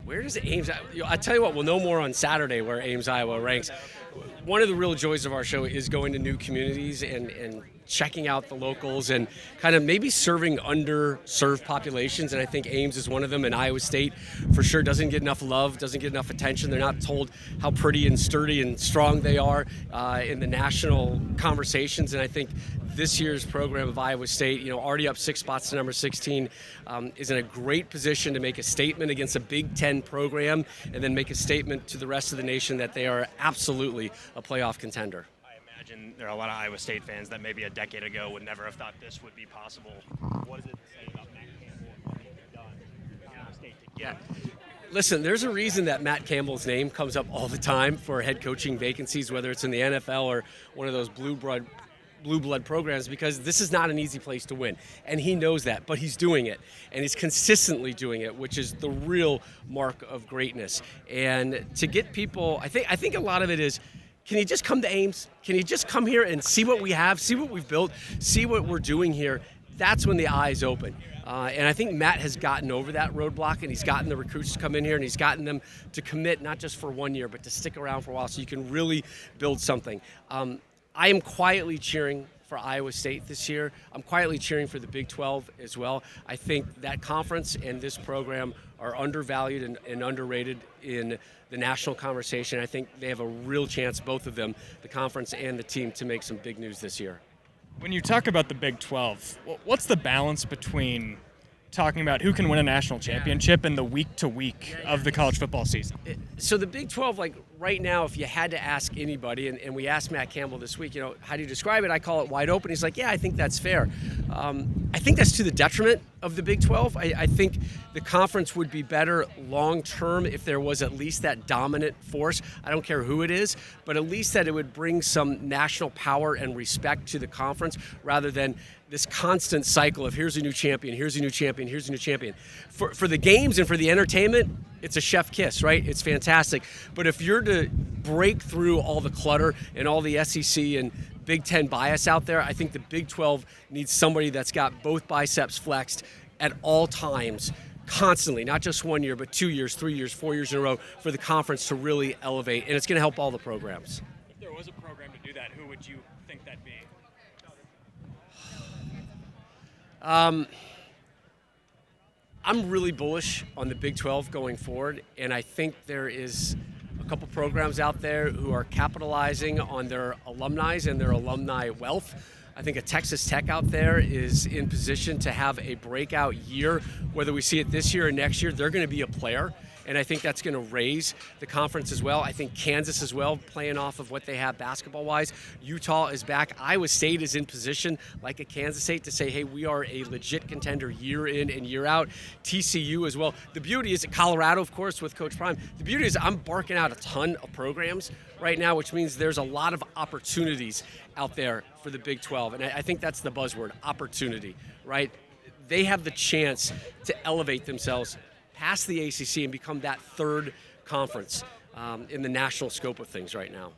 Where does Ames? I tell you what, we'll know more on Saturday where Ames, Iowa ranks. One of the real joys of our show is going to new communities and checking out the locals and kind of maybe serving underserved populations. And I think Ames is one of them, and Iowa State for sure doesn't get enough love, doesn't get enough attention. They're not told how pretty and sturdy and strong they are in the national conversations. And I think this year's program of Iowa State, already up 6 spots to number 16, is in a great position to make a statement against a Big Ten program and then make a statement to the rest of the nation that they are absolutely a playoff contender. I imagine there are a lot of Iowa State fans that maybe a decade ago would never have thought this would be possible. What does it say about Matt Campbell and what he's done for Iowa State to get? Listen, there's a reason that Matt Campbell's name comes up all the time for head coaching vacancies, whether it's in the NFL or one of those blue blood programs, because this is not an easy place to win, and he knows that, but he's doing it, and he's consistently doing it, which is the real mark of greatness. And to get people, I think a lot of it is, can you just come to Ames? Can you just come here and see what we have, see what we've built, see what we're doing here? That's when the eyes open. And I think Matt has gotten over that roadblock, and he's gotten the recruits to come in here, and he's gotten them to commit not just for 1 year, but to stick around for a while so you can really build something. I am quietly cheering for Iowa State this year. I'm quietly cheering for the Big 12 as well. I think that conference and this program are undervalued and underrated in the national conversation. I think they have a real chance, both of them, the conference and the team, to make some big news this year. When you talk about the Big 12, what's the balance between talking about who can win a national championship and the week-to-week of the college football season? So the Big 12, like right now, if you had to ask anybody, and we asked Matt Campbell this week, how do you describe it? I call it wide open. He's like, yeah, I think that's fair. I think that's to the detriment of the Big 12. I think the conference would be better long-term if there was at least that dominant force. I don't care who it is, but at least that it would bring some national power and respect to the conference rather than this constant cycle of here's a new champion, here's a new champion, here's a new champion. For the games and for the entertainment, it's a chef kiss, right? It's fantastic. But if you're to break through all the clutter and all the SEC and Big Ten bias out there, I think the Big 12 needs somebody that's got both biceps flexed at all times, constantly, not just 1 year, but 2 years, 3 years, 4 years in a row for the conference to really elevate. And it's going to help all the programs. If there was a program to do that, who would you think that'd be? I'm really bullish on the Big 12 going forward, and I think there is a couple programs out there who are capitalizing on their alumni and their alumni wealth. I think a Texas Tech out there is in position to have a breakout year. Whether we see it this year or next year, they're going to be a player. And I think that's going to raise the conference as well. I think Kansas as well, playing off of what they have basketball-wise. Utah is back. Iowa State is in position, like a Kansas State, to say, hey, we are a legit contender year in and year out. TCU as well. The beauty is, Colorado, of course, with Coach Prime. The beauty is I'm barking out a ton of programs right now, which means there's a lot of opportunities out there for the Big 12. And I think that's the buzzword, opportunity, right? They have the chance to elevate themselves past the ACC and become that third conference in the national scope of things right now.